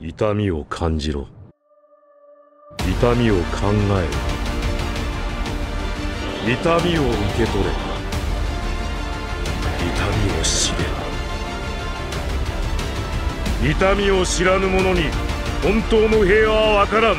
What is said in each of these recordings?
痛みを感じろ。痛みを考えろ。痛みを受け取れ。痛みを知れ。痛みを知らぬ者に本当の平和はわからん。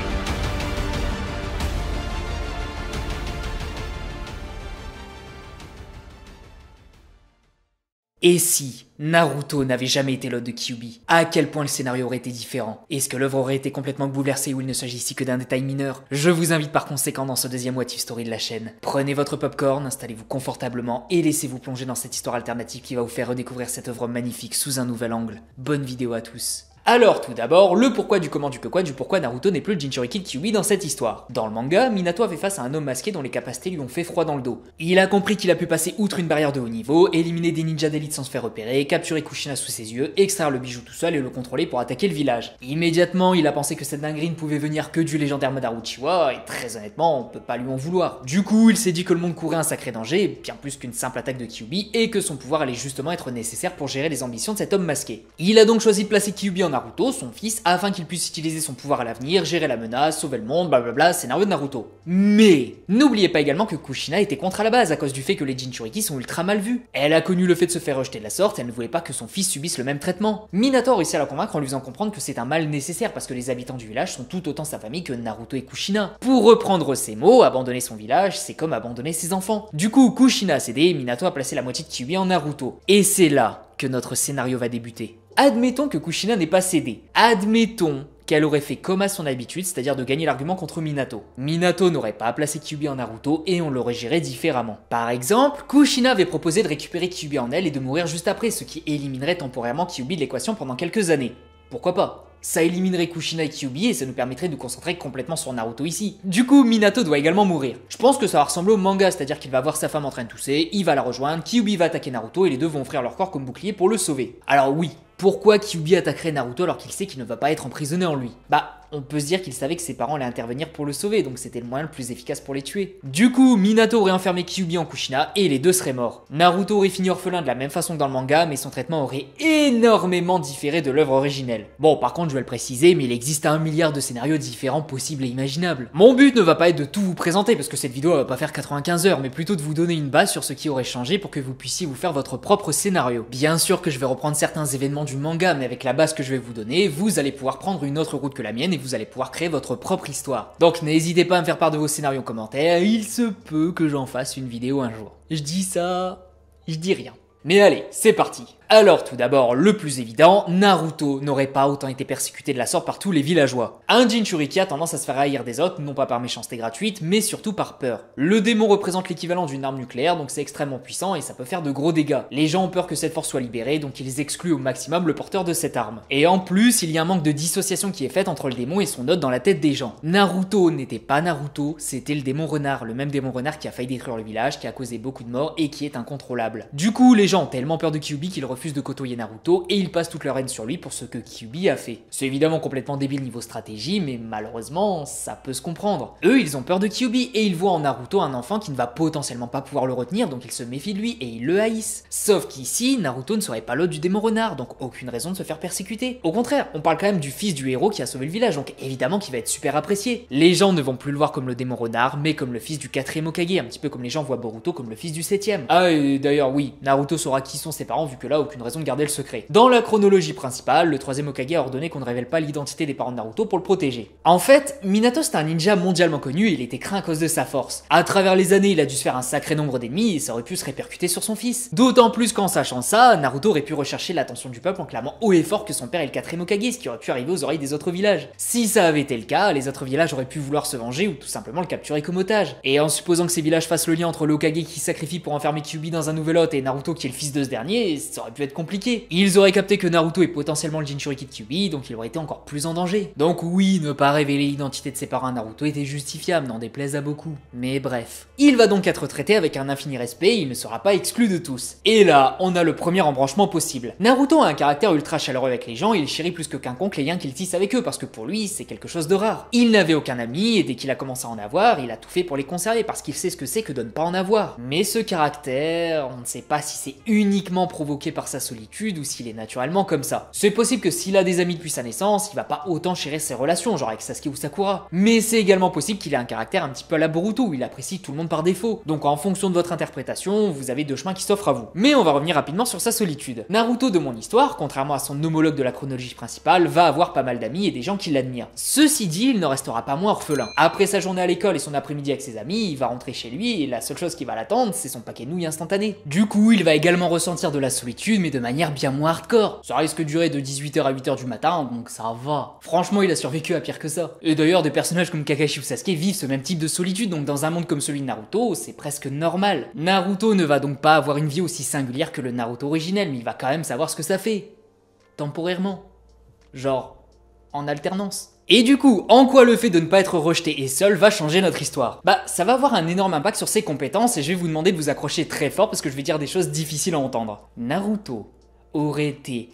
Et si Naruto n'avait jamais été l'hôte de Kyuubi, à quel point le scénario aurait été différent? Est-ce que l'œuvre aurait été complètement bouleversée ou il ne s'agit ici que d'un détail mineur? Je vous invite par conséquent dans ce deuxième What If Story de la chaîne. Prenez votre popcorn, installez-vous confortablement et laissez-vous plonger dans cette histoire alternative qui va vous faire redécouvrir cette œuvre magnifique sous un nouvel angle. Bonne vidéo à tous. Alors tout d'abord, le pourquoi du comment du que quoi du pourquoi Naruto n'est plus le Jinchuriki de Kyuubi dans cette histoire. Dans le manga, Minato avait face à un homme masqué dont les capacités lui ont fait froid dans le dos. Il a compris qu'il a pu passer outre une barrière de haut niveau, éliminer des ninjas d'élite sans se faire repérer, capturer Kushina sous ses yeux, extraire le bijou tout seul et le contrôler pour attaquer le village. Immédiatement, il a pensé que cette dinguerie ne pouvait venir que du légendaire Madara Uchiwa, et très honnêtement, on peut pas lui en vouloir. Du coup, il s'est dit que le monde courait un sacré danger, bien plus qu'une simple attaque de Kyuubi, et que son pouvoir allait justement être nécessaire pour gérer les ambitions de cet homme masqué. Il a donc choisi de placer Kyuubi en Naruto, son fils, afin qu'il puisse utiliser son pouvoir à l'avenir, gérer la menace, sauver le monde, blablabla, scénario de Naruto. Mais n'oubliez pas également que Kushina était contre à la base à cause du fait que les Jinchuriki sont ultra mal vus. Elle a connu le fait de se faire rejeter de la sorte, elle ne voulait pas que son fils subisse le même traitement. Minato a réussi à la convaincre en lui faisant comprendre que c'est un mal nécessaire parce que les habitants du village sont tout autant sa famille que Naruto et Kushina. Pour reprendre ses mots, abandonner son village, c'est comme abandonner ses enfants. Du coup, Kushina a cédé et Minato a placé la moitié de Kyuubi en Naruto. Et c'est là que notre scénario va débuter. Admettons que Kushina n'ait pas cédé. Admettons qu'elle aurait fait comme à son habitude, c'est-à-dire de gagner l'argument contre Minato. Minato n'aurait pas placé Kyuubi en Naruto et on l'aurait géré différemment. Par exemple, Kushina avait proposé de récupérer Kyuubi en elle et de mourir juste après, ce qui éliminerait temporairement Kyuubi de l'équation pendant quelques années. Pourquoi pas? Ça éliminerait Kushina et Kyuubi et ça nous permettrait de nous concentrer complètement sur Naruto ici. Du coup, Minato doit également mourir. Je pense que ça va ressembler au manga, c'est-à-dire qu'il va voir sa femme en train de tousser, il va la rejoindre, Kyuubi va attaquer Naruto et les deux vont offrir leur corps comme bouclier pour le sauver. Alors oui, pourquoi Kyuubi attaquerait Naruto alors qu'il sait qu'il ne va pas être emprisonné en lui? Bah, on peut se dire qu'il savait que ses parents allaient intervenir pour le sauver, donc c'était le moyen le plus efficace pour les tuer. Du coup, Minato aurait enfermé Kyuubi en Kushina et les deux seraient morts. Naruto aurait fini orphelin de la même façon que dans le manga, mais son traitement aurait énormément différé de l'œuvre originelle. Bon, par contre, je vais le préciser, mais il existe 1 milliard de scénarios différents possibles et imaginables. Mon but ne va pas être de tout vous présenter, parce que cette vidéo va pas faire 95 heures, mais plutôt de vous donner une base sur ce qui aurait changé pour que vous puissiez vous faire votre propre scénario. Bien sûr que je vais reprendre certains événements du manga, mais avec la base que je vais vous donner, vous allez pouvoir prendre une autre route que la mienne et vous allez pouvoir créer votre propre histoire. Donc n'hésitez pas à me faire part de vos scénarios en commentaire, il se peut que j'en fasse une vidéo un jour. Je dis ça, je dis rien. Mais allez, c'est parti. Alors tout d'abord, le plus évident, Naruto n'aurait pas autant été persécuté de la sorte par tous les villageois. Un Jinchuriki a tendance à se faire haïr des autres, non pas par méchanceté gratuite, mais surtout par peur. Le démon représente l'équivalent d'une arme nucléaire, donc c'est extrêmement puissant et ça peut faire de gros dégâts. Les gens ont peur que cette force soit libérée, donc ils excluent au maximum le porteur de cette arme. Et en plus, il y a un manque de dissociation qui est faite entre le démon et son hôte dans la tête des gens. Naruto n'était pas Naruto, c'était le démon renard, le même démon renard qui a failli détruire le village, qui a causé beaucoup de morts et qui est incontrôlable. Du coup, les gens ont tellement peur de Kyuubi qu'ils refusent de côtoyer Naruto et ils passent toute leur haine sur lui pour ce que Kyuubi a fait. C'est évidemment complètement débile niveau stratégie, mais malheureusement, ça peut se comprendre. Eux, ils ont peur de Kyuubi et ils voient en Naruto un enfant qui ne va potentiellement pas pouvoir le retenir, donc ils se méfient de lui et ils le haïssent. Sauf qu'ici, Naruto ne serait pas l'hôte du démon renard, donc aucune raison de se faire persécuter. Au contraire, on parle quand même du fils du héros qui a sauvé le village, donc évidemment qu'il va être super apprécié. Les gens ne vont plus le voir comme le démon renard, mais comme le fils du 4e Hokage, un petit peu comme les gens voient Boruto comme le fils du 7e. Ah, et d'ailleurs oui, Naruto saura qui sont ses parents vu que là, aucune raison de garder le secret. Dans la chronologie principale, le 3e Hokage a ordonné qu'on ne révèle pas l'identité des parents de Naruto pour le protéger. En fait, Minato c'est un ninja mondialement connu et il était craint à cause de sa force. À travers les années, il a dû se faire un sacré nombre d'ennemis et ça aurait pu se répercuter sur son fils. D'autant plus qu'en sachant ça, Naruto aurait pu rechercher l'attention du peuple en clamant haut et fort que son père est le 4e Hokage, ce qui aurait pu arriver aux oreilles des autres villages. Si ça avait été le cas, les autres villages auraient pu vouloir se venger ou tout simplement le capturer comme otage. Et en supposant que ces villages fassent le lien entre le Hokage qui sacrifie pour enfermer Kyuubi dans un nouvel hôte et Naruto qui est le fils de ce dernier, ça aurait pu être compliqué. Ils auraient capté que Naruto est potentiellement le Jinchuriki de Kyuubi, donc il aurait été encore plus en danger. Donc oui, ne pas révéler l'identité de ses parents à Naruto était justifiable, n'en déplaise à beaucoup. Mais bref. Il va donc être traité avec un infini respect, il ne sera pas exclu de tous. Et là, on a le premier embranchement possible. Naruto a un caractère ultra chaleureux avec les gens, il chérit plus que quiconque les liens qu'il tisse avec eux, parce que pour lui, c'est quelque chose de rare. Il n'avait aucun ami, et dès qu'il a commencé à en avoir, il a tout fait pour les conserver, parce qu'il sait ce que c'est que de ne pas en avoir. Mais ce caractère, on ne sait pas si c'est uniquement provoqué par par sa solitude ou s'il est naturellement comme ça. C'est possible que s'il a des amis depuis sa naissance, il va pas autant chérir ses relations, genre avec Sasuke ou Sakura. Mais c'est également possible qu'il ait un caractère un petit peu à la Boruto, où il apprécie tout le monde par défaut. Donc en fonction de votre interprétation, vous avez deux chemins qui s'offrent à vous. Mais on va revenir rapidement sur sa solitude. Naruto de mon histoire, contrairement à son homologue de la chronologie principale, va avoir pas mal d'amis et des gens qui l'admirent. Ceci dit, il ne restera pas moins orphelin. Après sa journée à l'école et son après-midi avec ses amis, il va rentrer chez lui et la seule chose qui va l'attendre, c'est son paquet de nouilles instantané. Du coup, il va également ressentir de la solitude, mais de manière bien moins hardcore. Ça risque de durer de 18h à 8h du matin, donc ça va. Franchement, il a survécu à pire que ça. Et d'ailleurs, des personnages comme Kakashi ou Sasuke vivent ce même type de solitude, donc dans un monde comme celui de Naruto, c'est presque normal. Naruto ne va donc pas avoir une vie aussi singulière que le Naruto originel, mais il va quand même savoir ce que ça fait. Temporairement. Genre, en alternance. Et du coup, en quoi le fait de ne pas être rejeté et seul va changer notre histoire? Bah, ça va avoir un énorme impact sur ses compétences et je vais vous demander de vous accrocher très fort parce que je vais dire des choses difficiles à entendre. Naruto aurait été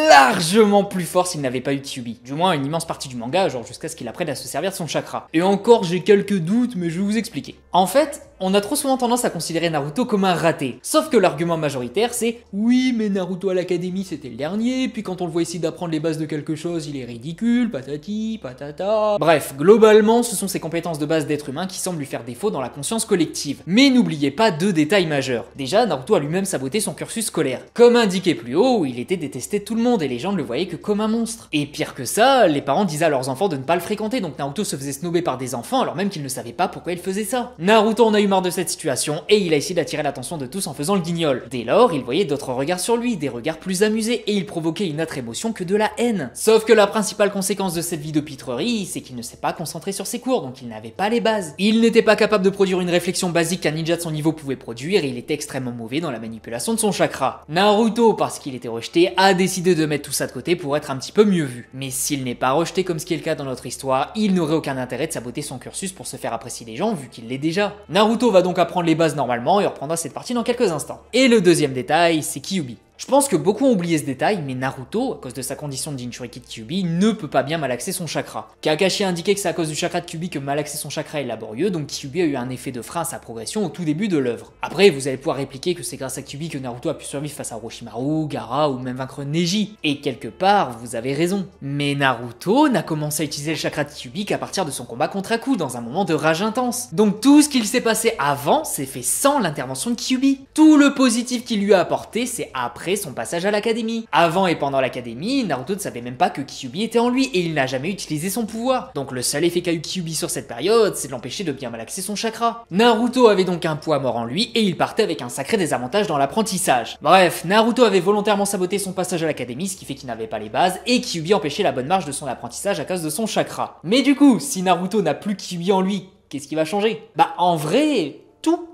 largement plus fort s'il n'avait pas eu Kyuubi. Du moins une immense partie du manga, genre jusqu'à ce qu'il apprenne à se servir de son chakra. Et encore j'ai quelques doutes, mais je vais vous expliquer. En fait, on a trop souvent tendance à considérer Naruto comme un raté. Sauf que l'argument majoritaire c'est « Oui, mais Naruto à l'académie c'était le dernier, puis quand on le voit essayer d'apprendre les bases de quelque chose, il est ridicule, patati, patata... » Bref, globalement, ce sont ses compétences de base d'être humain qui semblent lui faire défaut dans la conscience collective. Mais n'oubliez pas deux détails majeurs. Déjà, Naruto a lui-même saboté son cursus scolaire. Comme indiqué plus haut, il était détesté de tout le monde et les gens ne le voyaient que comme un monstre. Et pire que ça, les parents disaient à leurs enfants de ne pas le fréquenter, donc Naruto se faisait snober par des enfants alors même qu'il ne savait pas pourquoi il faisait ça. Naruto en a eu marre de cette situation et il a essayé d'attirer l'attention de tous en faisant le guignol. Dès lors, il voyait d'autres regards sur lui, des regards plus amusés et il provoquait une autre émotion que de la haine. Sauf que la principale conséquence de cette vie de pitrerie, c'est qu'il ne s'est pas concentré sur ses cours, donc il n'avait pas les bases. Il n'était pas capable de produire une réflexion basique qu'un ninja de son niveau pouvait produire et il était extrêmement mauvais dans la manipulation de son chakra. Naruto, parce qu'il était rejeté, a décidé de mettre tout ça de côté pour être un petit peu mieux vu. Mais s'il n'est pas rejeté comme ce qui est le cas dans notre histoire, il n'aurait aucun intérêt de saboter son cursus pour se faire apprécier des gens vu qu'il l'est déjà. Naruto va donc apprendre les bases normalement et reprendra cette partie dans quelques instants. Et le deuxième détail, c'est Kyuubi. Je pense que beaucoup ont oublié ce détail, mais Naruto, à cause de sa condition de Jinchuriki de Kyuubi, ne peut pas bien malaxer son chakra. Kakashi a indiqué que c'est à cause du chakra de Kyuubi que malaxer son chakra est laborieux, donc Kyuubi a eu un effet de frein à sa progression au tout début de l'œuvre. Après, vous allez pouvoir répliquer que c'est grâce à Kyuubi que Naruto a pu survivre face à Orochimaru, Gaara ou même vaincre Neji. Et quelque part, vous avez raison. Mais Naruto n'a commencé à utiliser le chakra de Kyuubi qu'à partir de son combat contre Aku, dans un moment de rage intense. Donc tout ce qu'il s'est passé avant s'est fait sans l'intervention de Kyuubi. Tout le positif qu'il lui a apporté, c'est après son passage à l'académie. Avant et pendant l'académie, Naruto ne savait même pas que Kyuubi était en lui et il n'a jamais utilisé son pouvoir. Donc le seul effet qu'a eu Kyuubi sur cette période, c'est de l'empêcher de bien malaxer son chakra. Naruto avait donc un poids mort en lui et il partait avec un sacré désavantage dans l'apprentissage. Bref, Naruto avait volontairement saboté son passage à l'académie, ce qui fait qu'il n'avait pas les bases, et Kyuubi empêchait la bonne marche de son apprentissage à cause de son chakra. Mais du coup, si Naruto n'a plus Kyuubi en lui, qu'est-ce qui va changer? Bah en vrai, tout.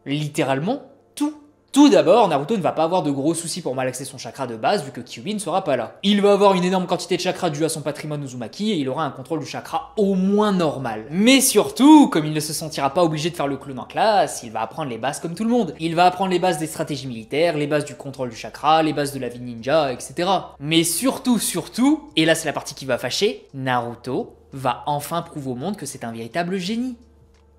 Littéralement, tout. Tout d'abord, Naruto ne va pas avoir de gros soucis pour malaxer son chakra de base vu que Kyuubi ne sera pas là. Il va avoir une énorme quantité de chakra due à son patrimoine Uzumaki et il aura un contrôle du chakra au moins normal. Mais surtout, comme il ne se sentira pas obligé de faire le clown en classe, il va apprendre les bases comme tout le monde. Il va apprendre les bases des stratégies militaires, les bases du contrôle du chakra, les bases de la vie ninja, etc. Mais surtout, et là c'est la partie qui va fâcher, Naruto va enfin prouver au monde que c'est un véritable génie.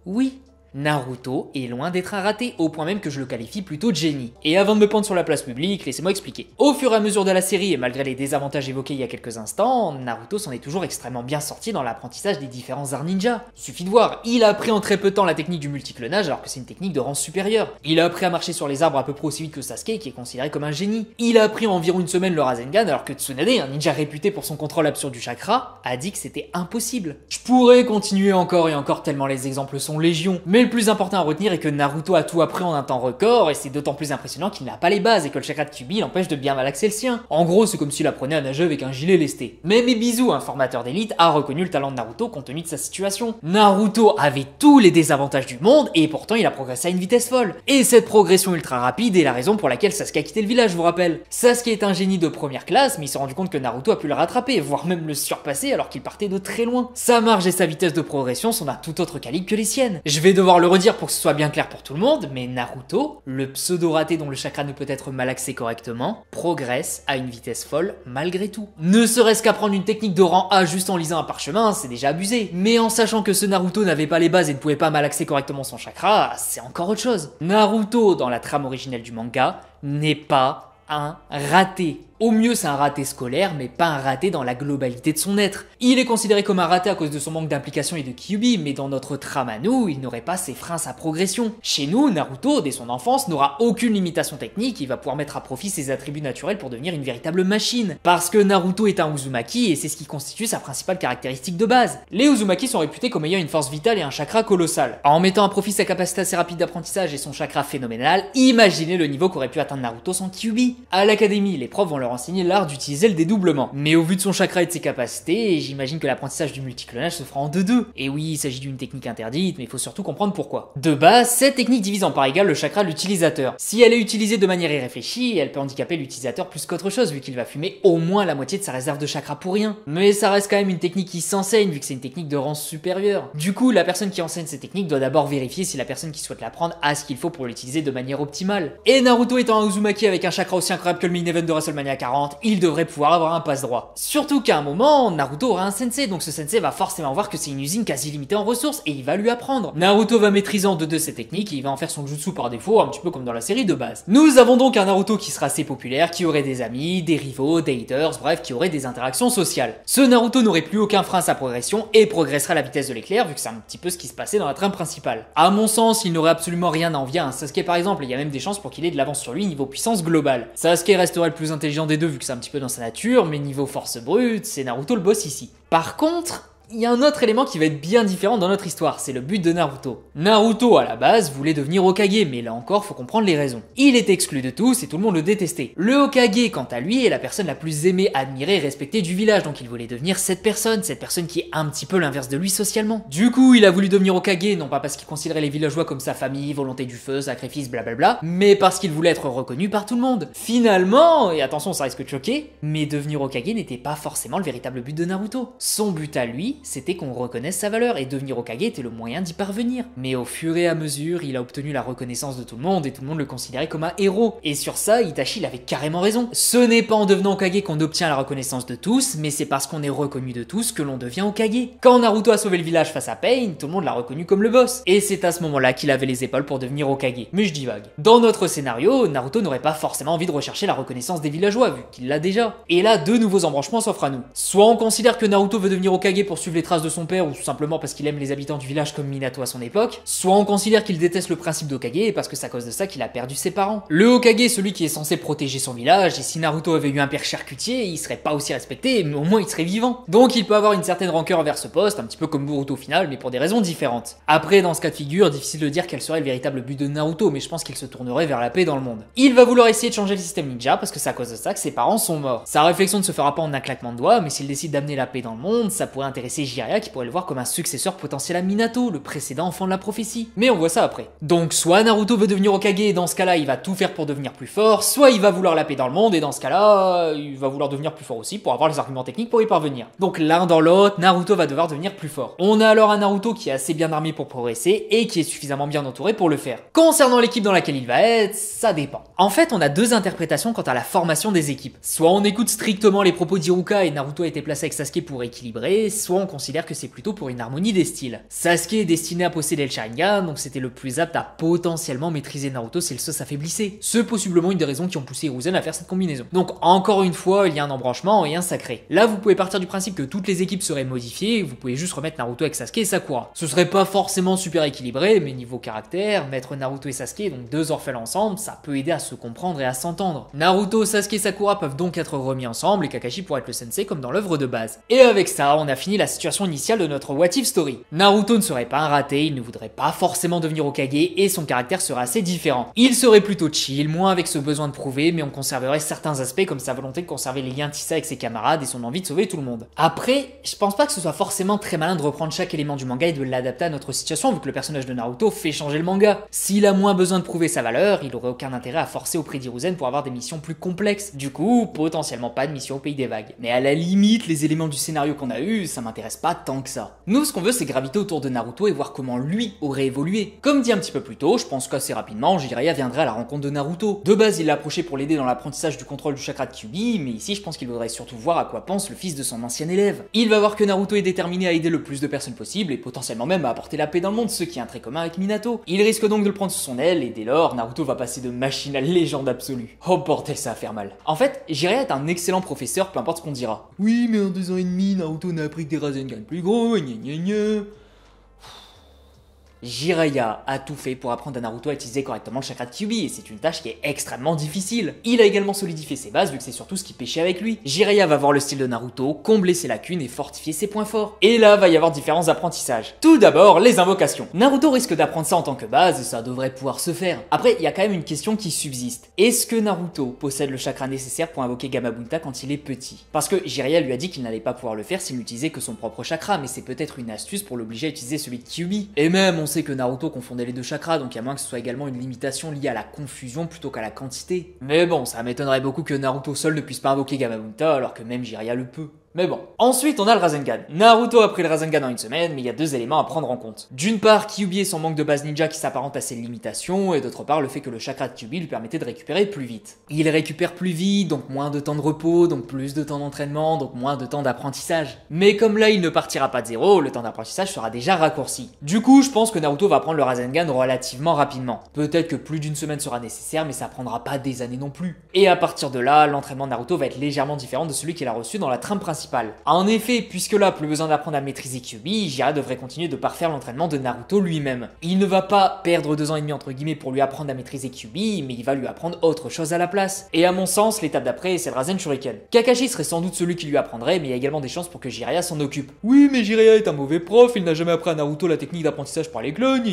Oui. Naruto est loin d'être un raté, au point même que je le qualifie plutôt de génie. Et avant de me pendre sur la place publique, laissez-moi expliquer. Au fur et à mesure de la série, et malgré les désavantages évoqués il y a quelques instants, Naruto s'en est toujours extrêmement bien sorti dans l'apprentissage des différents arts ninja. Suffit de voir, il a appris en très peu de temps la technique du multiclonage alors que c'est une technique de rang supérieur. Il a appris à marcher sur les arbres à peu près aussi vite que Sasuke qui est considéré comme un génie. Il a appris en environ une semaine le Rasengan alors que Tsunade, un ninja réputé pour son contrôle absurde du chakra, a dit que c'était impossible. Je pourrais continuer encore et encore tellement les exemples sont légion, mais le plus important à retenir est que Naruto a tout appris en un temps record et c'est d'autant plus impressionnant qu'il n'a pas les bases et que le chakra de Kyuubi l'empêche de bien malaxer le sien. En gros, c'est comme s'il apprenait à nager avec un gilet lesté. Mais Mebizu, un formateur d'élite, a reconnu le talent de Naruto compte tenu de sa situation. Naruto avait tous les désavantages du monde et pourtant il a progressé à une vitesse folle. Et cette progression ultra rapide est la raison pour laquelle Sasuke a quitté le village, je vous rappelle. Sasuke est un génie de première classe, mais il s'est rendu compte que Naruto a pu le rattraper, voire même le surpasser alors qu'il partait de très loin. Sa marge et sa vitesse de progression sont d'un tout autre calibre que les siennes. Je vais devoir le redire pour que ce soit bien clair pour tout le monde, mais Naruto, le pseudo-raté dont le chakra ne peut être malaxé correctement, progresse à une vitesse folle malgré tout. Ne serait-ce qu'apprendre une technique de rang A juste en lisant un parchemin, c'est déjà abusé. Mais en sachant que ce Naruto n'avait pas les bases et ne pouvait pas malaxer correctement son chakra, c'est encore autre chose. Naruto, dans la trame originelle du manga, n'est pas un raté. Au mieux, c'est un raté scolaire, mais pas un raté dans la globalité de son être. Il est considéré comme un raté à cause de son manque d'implication et de Kyuubi, mais dans notre trame à nous, il n'aurait pas ses freins sa progression. Chez nous, Naruto, dès son enfance, n'aura aucune limitation technique, il va pouvoir mettre à profit ses attributs naturels pour devenir une véritable machine. Parce que Naruto est un Uzumaki et c'est ce qui constitue sa principale caractéristique de base. Les Uzumaki sont réputés comme ayant une force vitale et un chakra colossal. En mettant à profit sa capacité assez rapide d'apprentissage et son chakra phénoménal, imaginez le niveau qu'aurait pu atteindre Naruto sans Kyuubi. À l'académie, les profs vont leur enseigner l'art d'utiliser le dédoublement. Mais au vu de son chakra et de ses capacités, j'imagine que l'apprentissage du multiclonage se fera en 2-2. Et oui, il s'agit d'une technique interdite, mais il faut surtout comprendre pourquoi. De base, cette technique divise en parts égales le chakra de l'utilisateur. Si elle est utilisée de manière irréfléchie, elle peut handicaper l'utilisateur plus qu'autre chose, vu qu'il va fumer au moins la moitié de sa réserve de chakra pour rien. Mais ça reste quand même une technique qui s'enseigne, vu que c'est une technique de rang supérieur. Du coup, la personne qui enseigne cette technique doit d'abord vérifier si la personne qui souhaite l'apprendre a ce qu'il faut pour l'utiliser de manière optimale. Et Naruto étant un Uzumaki avec un chakra aussi incroyable que le main event de WrestleMania 40, il devrait pouvoir avoir un passe-droit. Surtout qu'à un moment, Naruto aura un sensei, donc ce sensei va forcément voir que c'est une usine quasi limitée en ressources, et il va lui apprendre. Naruto va maîtriser en 2-2 ces techniques, et il va en faire son jutsu par défaut, un petit peu comme dans la série de base. Nous avons donc un Naruto qui sera assez populaire, qui aurait des amis, des rivaux, des haters, bref, qui aurait des interactions sociales. Ce Naruto n'aurait plus aucun frein à sa progression, et progressera à la vitesse de l'éclair, vu que c'est un petit peu ce qui se passait dans la trame principale. À mon sens, il n'aurait absolument rien à envier à un Sasuke par exemple, et il y a même des chances pour qu'il ait de l'avance sur lui niveau puissance globale. Sasuke resterait le plus intelligent des deux, vu que c'est un petit peu dans sa nature, mais niveau force brute, c'est Naruto le boss ici. Par contre, il y a un autre élément qui va être bien différent dans notre histoire, c'est le but de Naruto. Naruto, à la base, voulait devenir Hokage, mais là encore, faut comprendre les raisons. Il était exclu de tous et tout le monde le détestait. Le Hokage, quant à lui, est la personne la plus aimée, admirée et respectée du village, donc il voulait devenir cette personne qui est un petit peu l'inverse de lui socialement. Du coup, il a voulu devenir Hokage, non pas parce qu'il considérait les villageois comme sa famille, volonté du feu, sacrifice, blablabla, mais parce qu'il voulait être reconnu par tout le monde. Finalement, et attention, ça risque de choquer, mais devenir Hokage n'était pas forcément le véritable but de Naruto. Son but à lui, c'était qu'on reconnaisse sa valeur, et devenir Hokage était le moyen d'y parvenir. Mais au fur et à mesure, il a obtenu la reconnaissance de tout le monde, et tout le monde le considérait comme un héros. Et sur ça, Itachi il avait carrément raison. Ce n'est pas en devenant Hokage qu'on obtient la reconnaissance de tous, mais c'est parce qu'on est reconnu de tous que l'on devient Hokage. Quand Naruto a sauvé le village face à Pain, tout le monde l'a reconnu comme le boss. Et c'est à ce moment-là qu'il avait les épaules pour devenir Hokage. Mais je divague. Dans notre scénario, Naruto n'aurait pas forcément envie de rechercher la reconnaissance des villageois, vu qu'il l'a déjà. Et là, deux nouveaux embranchements s'offrent à nous. Soit on considère que Naruto veut devenir Hokage pour suivre les traces de son père, ou tout simplement parce qu'il aime les habitants du village comme Minato à son époque, soit on considère qu'il déteste le principe d'Hokage et parce que c'est à cause de ça qu'il a perdu ses parents. Le Hokage est celui qui est censé protéger son village, et si Naruto avait eu un père charcutier, il serait pas aussi respecté, mais au moins il serait vivant. Donc il peut avoir une certaine rancœur envers ce poste, un petit peu comme Boruto au final, mais pour des raisons différentes. Après, dans ce cas de figure, difficile de dire quel serait le véritable but de Naruto, mais je pense qu'il se tournerait vers la paix dans le monde. Il va vouloir essayer de changer le système ninja parce que c'est à cause de ça que ses parents sont morts. Sa réflexion ne se fera pas en un claquement de doigts, mais s'il décide d'amener la paix dans le monde, ça pourrait intéresser Jiraiya qui pourrait le voir comme un successeur potentiel à Minato, le précédent enfant de la prophétie. Mais on voit ça après. Donc soit Naruto veut devenir Hokage et dans ce cas-là il va tout faire pour devenir plus fort, soit il va vouloir la paix dans le monde et dans ce cas-là il va vouloir devenir plus fort aussi pour avoir les arguments techniques pour y parvenir. Donc l'un dans l'autre, Naruto va devoir devenir plus fort. On a alors un Naruto qui est assez bien armé pour progresser et qui est suffisamment bien entouré pour le faire. Concernant l'équipe dans laquelle il va être, ça dépend. En fait, on a deux interprétations quant à la formation des équipes. Soit on écoute strictement les propos d'Iruka et Naruto a été placé avec Sasuke pour équilibrer, soit on considère que c'est plutôt pour une harmonie des styles. Sasuke est destiné à posséder le Sharingan, donc c'était le plus apte à potentiellement maîtriser Naruto si le sauce s'affaiblissait. C'est possiblement une des raisons qui ont poussé Hiruzen à faire cette combinaison. Donc encore une fois, il y a un embranchement et un sacré. Là, vous pouvez partir du principe que toutes les équipes seraient modifiées, vous pouvez juste remettre Naruto avec Sasuke et Sakura. Ce serait pas forcément super équilibré, mais niveau caractère, mettre Naruto et Sasuke, donc deux orphelins ensemble, ça peut aider à se comprendre et à s'entendre. Naruto, Sasuke et Sakura peuvent donc être remis ensemble et Kakashi pourrait être le sensei comme dans l'œuvre de base. Et avec ça, on a fini la situation initiale de notre What If Story. Naruto ne serait pas un raté, il ne voudrait pas forcément devenir Hokage et son caractère serait assez différent. Il serait plutôt chill, moins avec ce besoin de prouver, mais on conserverait certains aspects comme sa volonté de conserver les liens tissés avec ses camarades et son envie de sauver tout le monde. Après, je pense pas que ce soit forcément très malin de reprendre chaque élément du manga et de l'adapter à notre situation vu que le personnage de Naruto fait changer le manga. S'il a moins besoin de prouver sa valeur, il aurait aucun intérêt à forcer auprès d'Hiruzen pour avoir des missions plus complexes. Du coup, potentiellement pas de mission au pays des vagues. Mais à la limite, les éléments du scénario qu'on a eu, ça m'intéresse intéresse pas tant que ça. Nous, ce qu'on veut, c'est graviter autour de Naruto et voir comment lui aurait évolué. Comme dit un petit peu plus tôt, je pense qu'assez rapidement, Jiraiya viendrait à la rencontre de Naruto. De base, il l'a approché pour l'aider dans l'apprentissage du contrôle du chakra de Kyuubi, mais ici, je pense qu'il voudrait surtout voir à quoi pense le fils de son ancien élève. Il va voir que Naruto est déterminé à aider le plus de personnes possible et potentiellement même à apporter la paix dans le monde, ce qui est un trait commun avec Minato. Il risque donc de le prendre sous son aile et dès lors, Naruto va passer de machine à légende absolue. Oh bordel, ça va faire mal. En fait, Jiraiya est un excellent professeur, peu importe ce qu'on dira. Oui, mais en 2 ans et demi, Naruto n'a appris que des Rasengan plus gros, gna gna gna. Jiraiya a tout fait pour apprendre à Naruto à utiliser correctement le chakra de Kyuubi et c'est une tâche qui est extrêmement difficile. Il a également solidifié ses bases vu que c'est surtout ce qui pêchait avec lui. Jiraiya va voir le style de Naruto, combler ses lacunes et fortifier ses points forts. Et là va y avoir différents apprentissages. Tout d'abord, les invocations. Naruto risque d'apprendre ça en tant que base et ça devrait pouvoir se faire. Après, il y a quand même une question qui subsiste. Est-ce que Naruto possède le chakra nécessaire pour invoquer Gamabunta quand il est petit? Parce que Jiraiya lui a dit qu'il n'allait pas pouvoir le faire s'il n'utilisait que son propre chakra, mais c'est peut-être une astuce pour l'obliger à utiliser celui de Kyuubi. Et même, on sait que Naruto confondait les deux chakras, donc il y a moins que ce soit également une limitation liée à la confusion plutôt qu'à la quantité. Mais bon, ça m'étonnerait beaucoup que Naruto seul ne puisse pas invoquer Gamabunta alors que même Jiraiya le peut. Mais bon. Ensuite, on a le Rasengan. Naruto a pris le Rasengan en une semaine, mais il y a 2 éléments à prendre en compte. D'une part, Kyuubi et son manque de base ninja qui s'apparente à ses limitations, et d'autre part, le fait que le chakra de Kyuubi lui permettait de récupérer plus vite. Il récupère plus vite, donc moins de temps de repos, donc plus de temps d'entraînement, donc moins de temps d'apprentissage. Mais comme là, il ne partira pas de zéro, le temps d'apprentissage sera déjà raccourci. Du coup, je pense que Naruto va prendre le Rasengan relativement rapidement. Peut-être que plus d'une semaine sera nécessaire, mais ça prendra pas des années non plus. Et à partir de là, l'entraînement de Naruto va être légèrement différent de celui qu'il a reçu dans la trame principale. En effet, puisque là, plus besoin d'apprendre à maîtriser Kyuubi, Jiraiya devrait continuer de parfaire l'entraînement de Naruto lui-même. Il ne va pas perdre 2 ans et demi entre guillemets pour lui apprendre à maîtriser Kyuubi, mais il va lui apprendre autre chose à la place. Et à mon sens, l'étape d'après, c'est le Rasen Shuriken. Kakashi serait sans doute celui qui lui apprendrait, mais il y a également des chances pour que Jiraiya s'en occupe. Oui, mais Jiraiya est un mauvais prof, il n'a jamais appris à Naruto la technique d'apprentissage par les clones,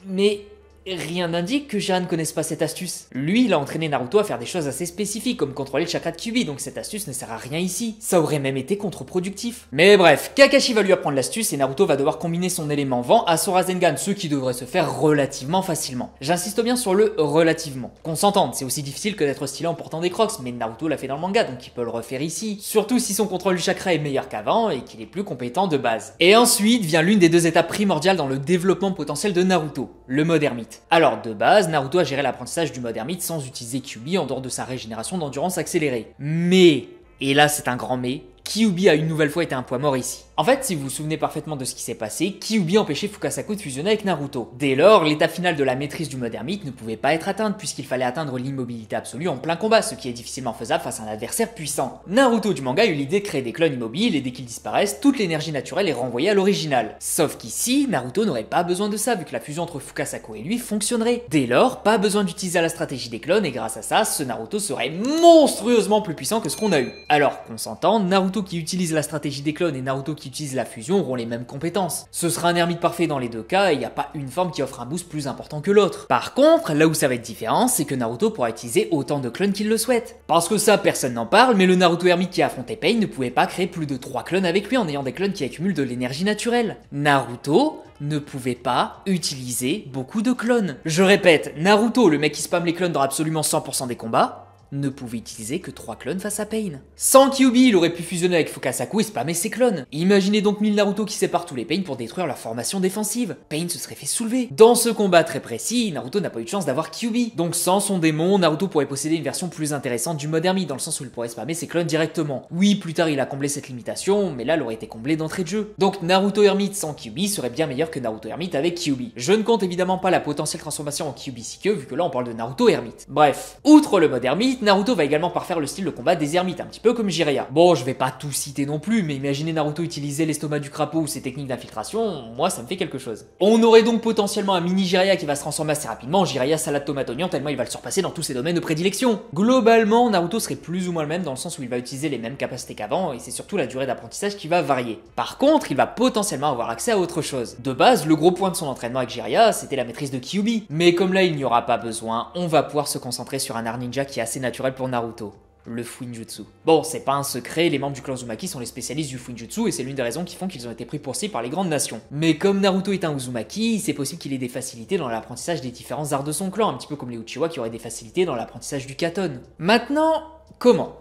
Mais rien n'indique que Jiraiya ne connaisse pas cette astuce. Lui, il a entraîné Naruto à faire des choses assez spécifiques, comme contrôler le chakra de Kyuubi, donc cette astuce ne sert à rien ici. Ça aurait même été contre-productif. Mais bref, Kakashi va lui apprendre l'astuce et Naruto va devoir combiner son élément vent à son Rasengan, ce qui devrait se faire relativement facilement. J'insiste bien sur le relativement. Qu'on s'entende, c'est aussi difficile que d'être stylé en portant des crocs, mais Naruto l'a fait dans le manga, donc il peut le refaire ici. Surtout si son contrôle du chakra est meilleur qu'avant et qu'il est plus compétent de base. Et ensuite vient l'une des 2 étapes primordiales dans le développement potentiel de Naruto, le mode ermite. Alors de base, Naruto a géré l'apprentissage du mode ermite sans utiliser Kyuubi en dehors de sa régénération d'endurance accélérée. Mais, et là c'est un grand mais, Kyuubi a une nouvelle fois été un poids mort ici. En fait, si vous vous souvenez parfaitement de ce qui s'est passé, Kyuubi empêchait Fukasaku de fusionner avec Naruto. Dès lors, l'étape finale de la maîtrise du mode ermite ne pouvait pas être atteinte puisqu'il fallait atteindre l'immobilité absolue en plein combat, ce qui est difficilement faisable face à un adversaire puissant. Naruto du manga a eu l'idée de créer des clones immobiles et dès qu'ils disparaissent, toute l'énergie naturelle est renvoyée à l'original. Sauf qu'ici, Naruto n'aurait pas besoin de ça vu que la fusion entre Fukasaku et lui fonctionnerait. Dès lors, pas besoin d'utiliser la stratégie des clones et grâce à ça, ce Naruto serait monstrueusement plus puissant que ce qu'on a eu. Alors qu'on s'entend, Naruto qui utilise la stratégie des clones et Naruto qui utilise la fusion auront les mêmes compétences. Ce sera un ermite parfait dans les 2 cas et il n'y a pas une forme qui offre un boost plus important que l'autre. Par contre, là où ça va être différent, c'est que Naruto pourra utiliser autant de clones qu'il le souhaite. Parce que ça, personne n'en parle, mais le Naruto ermite qui a affronté Pain ne pouvait pas créer plus de 3 clones avec lui en ayant des clones qui accumulent de l'énergie naturelle. Naruto ne pouvait pas utiliser beaucoup de clones. Je répète, Naruto, le mec qui spamme les clones dans absolument 100% des combats, ne pouvait utiliser que 3 clones face à Pain. Sans Kyuubi, il aurait pu fusionner avec Fukasaku et spammer ses clones. Imaginez donc 1000 Naruto qui séparent tous les Pain pour détruire leur formation défensive. Pain se serait fait soulever. Dans ce combat très précis, Naruto n'a pas eu de chance d'avoir Kyuubi. Donc sans son démon, Naruto pourrait posséder une version plus intéressante du mode ermite, dans le sens où il pourrait spammer ses clones directement. Oui, plus tard il a comblé cette limitation, mais là elle aurait été comblée d'entrée de jeu. Donc Naruto ermite sans Kyuubi serait bien meilleur que Naruto ermite avec Kyuubi. Je ne compte évidemment pas la potentielle transformation en Kyuubi Sikyo, vu que là on parle de Naruto ermite. Bref, outre le mode ermite, Naruto va également faire le style de combat des ermites, un petit peu comme Jiraiya. Bon, je vais pas tout citer non plus, mais imaginez Naruto utiliser l'estomac du crapaud ou ses techniques d'infiltration, moi ça me fait quelque chose. On aurait donc potentiellement un mini Jiraiya qui va se transformer assez rapidement en Jiraiya salade tomate oignon tellement il va le surpasser dans tous ses domaines de prédilection. Globalement, Naruto serait plus ou moins le même dans le sens où il va utiliser les mêmes capacités qu'avant et c'est surtout la durée d'apprentissage qui va varier. Par contre, il va potentiellement avoir accès à autre chose. De base, le gros point de son entraînement avec Jiraiya, c'était la maîtrise de Kyuubi. Mais comme là il n'y aura pas besoin, on va pouvoir se concentrer sur un art ninja qui est assez naturel pour Naruto. Le Fuinjutsu. Bon, c'est pas un secret, les membres du clan Uzumaki sont les spécialistes du Fuinjutsu et c'est l'une des raisons qui font qu'ils ont été pris pour cible par les grandes nations. Mais comme Naruto est un Uzumaki, c'est possible qu'il ait des facilités dans l'apprentissage des différents arts de son clan, un petit peu comme les Uchiwa qui auraient des facilités dans l'apprentissage du Katon. Maintenant, comment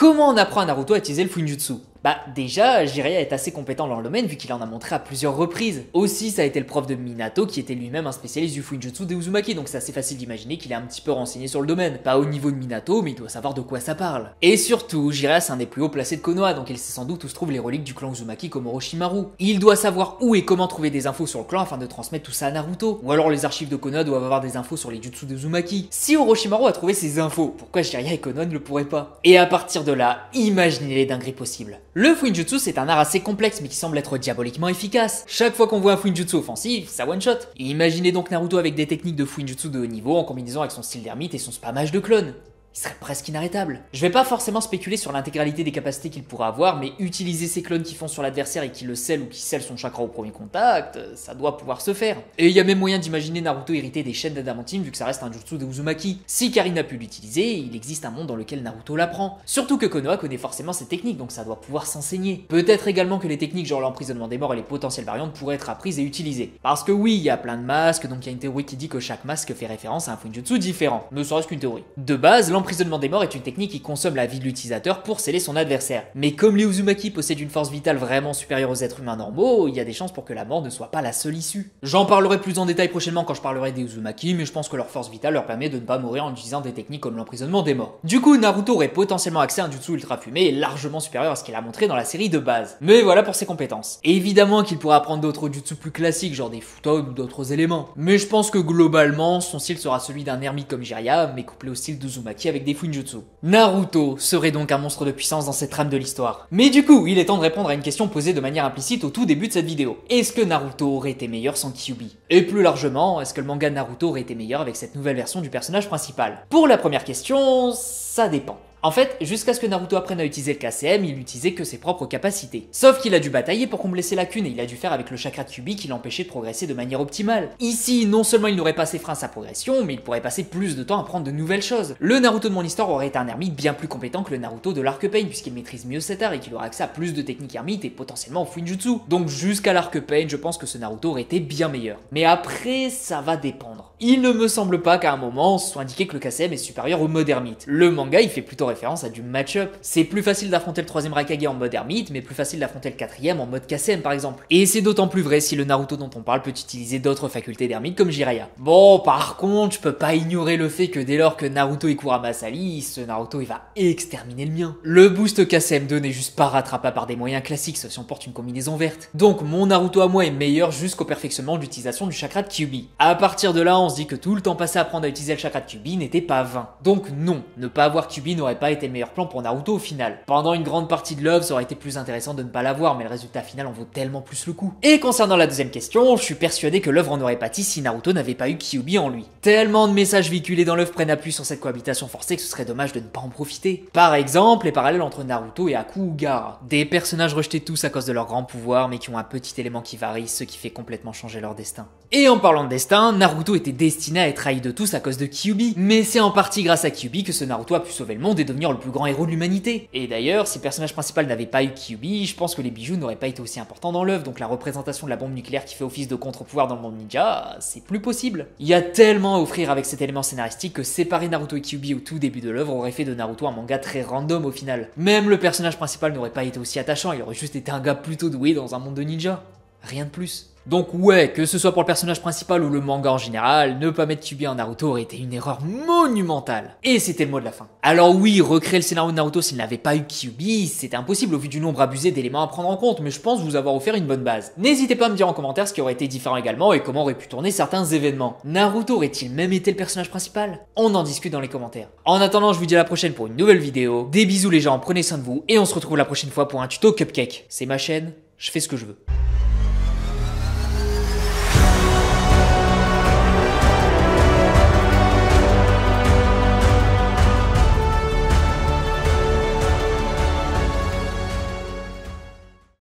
on apprend à Naruto à utiliser le Fuinjutsu? Bah déjà, Jiraiya est assez compétent dans le domaine vu qu'il en a montré à plusieurs reprises. Aussi, ça a été le prof de Minato qui était lui-même un spécialiste du Fuinjutsu des Uzumaki, donc c'est assez facile d'imaginer qu'il est un petit peu renseigné sur le domaine. Pas au niveau de Minato, mais il doit savoir de quoi ça parle. Et surtout, Jiraiya c'est un des plus hauts placés de Konoha, donc il sait sans doute où se trouvent les reliques du clan Uzumaki comme Orochimaru. Il doit savoir où et comment trouver des infos sur le clan afin de transmettre tout ça à Naruto. Ou alors les archives de Konoha doivent avoir des infos sur les jutsu des Uzumaki. Si Orochimaru a trouvé ces infos, pourquoi Jiraiya et Konoha ne le pourraient pas? Et à partir de là, imaginez les dingueries possibles. Le Fuinjutsu c'est un art assez complexe mais qui semble être diaboliquement efficace. Chaque fois qu'on voit un Fuinjutsu offensif, ça one shot. Imaginez donc Naruto avec des techniques de Fuinjutsu de haut niveau en combinaison avec son style d'ermite et son spammage de clone. Il serait presque inarrêtable. Je vais pas forcément spéculer sur l'intégralité des capacités qu'il pourra avoir, mais utiliser ces clones qui font sur l'adversaire et qui le scellent ou qui scellent son chakra au premier contact, ça doit pouvoir se faire. Et il y a même moyen d'imaginer Naruto hériter des chaînes d'adamantine vu que ça reste un jutsu de Uzumaki. Si Karin a pu l'utiliser, il existe un monde dans lequel Naruto l'apprend. Surtout que Konoha connaît forcément ces techniques, donc ça doit pouvoir s'enseigner. Peut-être également que les techniques genre l'emprisonnement des morts et les potentielles variantes pourraient être apprises et utilisées. Parce que oui, il y a plein de masques, donc il y a une théorie qui dit que chaque masque fait référence à un Fuinjutsu différent. Ne serait-ce qu'une théorie. De base, l'emprisonnement des morts est une technique qui consomme la vie de l'utilisateur pour sceller son adversaire. Mais comme les Uzumaki possèdent une force vitale vraiment supérieure aux êtres humains normaux, il y a des chances pour que la mort ne soit pas la seule issue. J'en parlerai plus en détail prochainement quand je parlerai des Uzumaki, mais je pense que leur force vitale leur permet de ne pas mourir en utilisant des techniques comme l'emprisonnement des morts. Du coup, Naruto aurait potentiellement accès à un jutsu ultra fumé largement supérieur à ce qu'il a montré dans la série de base. Mais voilà pour ses compétences. Et évidemment qu'il pourra apprendre d'autres jutsu plus classiques, genre des futon ou d'autres éléments. Mais je pense que globalement, son style sera celui d'un ermite comme Jiraiya, mais couplé au style d'Uzumaki avec des Fuinjutsu. Naruto serait donc un monstre de puissance dans cette trame de l'histoire. Mais du coup, il est temps de répondre à une question posée de manière implicite au tout début de cette vidéo. Est-ce que Naruto aurait été meilleur sans Kyuubi? Et plus largement, est-ce que le manga de Naruto aurait été meilleur avec cette nouvelle version du personnage principal? Pour la première question, ça dépend. En fait, jusqu'à ce que Naruto apprenne à utiliser le KCM, il n'utilisait que ses propres capacités. Sauf qu'il a dû batailler pour combler ses lacunes et il a dû faire avec le chakra de Kyuubi qui l'empêchait de progresser de manière optimale. Ici, non seulement il n'aurait pas ses freins à sa progression, mais il pourrait passer plus de temps à apprendre de nouvelles choses. Le Naruto de mon histoire aurait été un ermite bien plus compétent que le Naruto de l'arc Pain puisqu'il maîtrise mieux cet art et qu'il aura accès à plus de techniques ermites et potentiellement au Fuinjutsu. Donc jusqu'à l'arc Pain, je pense que ce Naruto aurait été bien meilleur. Mais après, ça va dépendre. Il ne me semble pas qu'à un moment, on soit indiqué que le KCM est supérieur au mode ermite. Le manga, il fait plutôt référence à du match-up. C'est plus facile d'affronter le 3ème Raikage en mode ermite, mais plus facile d'affronter le 4ème en mode KCM par exemple. Et c'est d'autant plus vrai si le Naruto dont on parle peut utiliser d'autres facultés d'ermite comme Jiraiya. Bon, par contre, je peux pas ignorer le fait que dès lors que Naruto est Kurama s'allie, ce Naruto il va exterminer le mien. Le boost KCM2 n'est juste pas rattrapable par des moyens classiques, sauf si on porte une combinaison verte. Donc mon Naruto à moi est meilleur jusqu'au perfectionnement de l'utilisation du chakra de Kyuubi. À partir de là, on se dit que tout le temps passé à apprendre à utiliser le chakra de Kyuubi n'était pas vain. Donc non, ne pas avoir Kyuubi n'aurait pas été le meilleur plan pour Naruto au final. Pendant une grande partie de l'œuvre, ça aurait été plus intéressant de ne pas l'avoir, mais le résultat final en vaut tellement plus le coup. Et concernant la deuxième question, je suis persuadé que l'œuvre en aurait pâti si Naruto n'avait pas eu Kyuubi en lui. Tellement de messages véhiculés dans l'œuvre prennent appui sur cette cohabitation forcée que ce serait dommage de ne pas en profiter. Par exemple, les parallèles entre Naruto et Aku ou Gaara. Des personnages rejetés tous à cause de leur grand pouvoir, mais qui ont un petit élément qui varie, ce qui fait complètement changer leur destin. Et en parlant de destin, Naruto était destiné à être haï de tous à cause de Kyuubi, mais c'est en partie grâce à Kyuubi que ce Naruto a pu sauver le monde et devenir le plus grand héros de l'humanité. Et d'ailleurs, si le personnage principal n'avait pas eu Kyuubi, je pense que les bijoux n'auraient pas été aussi importants dans l'œuvre, donc la représentation de la bombe nucléaire qui fait office de contre-pouvoir dans le monde ninja, c'est plus possible. Il y a tellement à offrir avec cet élément scénaristique que séparer Naruto et Kyuubi au tout début de l'œuvre aurait fait de Naruto un manga très random au final. Même le personnage principal n'aurait pas été aussi attachant, il aurait juste été un gars plutôt doué dans un monde de ninja. Rien de plus. Donc ouais, que ce soit pour le personnage principal ou le manga en général, ne pas mettre Kyuubi en Naruto aurait été une erreur monumentale. Et c'était le mot de la fin. Alors oui, recréer le scénario de Naruto s'il n'avait pas eu Kyuubi, c'était impossible au vu du nombre abusé d'éléments à prendre en compte, mais je pense vous avoir offert une bonne base. N'hésitez pas à me dire en commentaire ce qui aurait été différent également et comment aurait pu tourner certains événements. Naruto aurait-il même été le personnage principal? On en discute dans les commentaires. En attendant, je vous dis à la prochaine pour une nouvelle vidéo. Des bisous les gens, prenez soin de vous et on se retrouve la prochaine fois pour un tuto cupcake. C'est ma chaîne, je fais ce que je veux.